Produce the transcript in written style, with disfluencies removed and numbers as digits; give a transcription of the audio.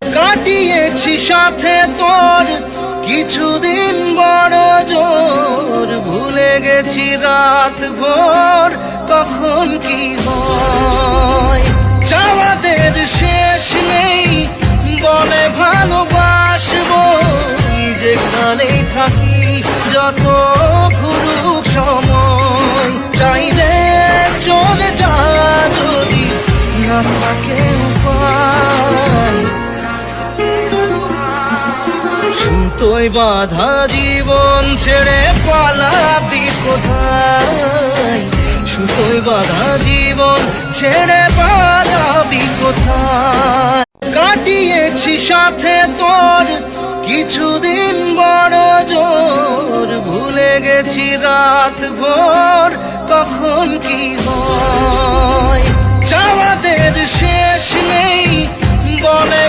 কাটিয়েছি সাথে তোর কিছুদিন বড় জোর, ভুলে গেছি রাত ভোর কখন কি হয়। চাওয়াদের শেষ নেই বলে ভালোবাসবো, যেখানেই থাকি যত ঘুরুক সময়। চাইলে চলে যা যদি না থাকে উপায়, সুতোয় বাঁধা জীবন ছেড়ে পালাবি কোথায়, সুতোয় বাঁধা জীবন ছেড়ে পালাবি কোথায়। কাটিয়েছি সাথে তোর কিছুদিন বড় জোর, ভুলে গেছি রাত ভোর কখন কি হয়। চাওয়াদের শেষ নেই বলে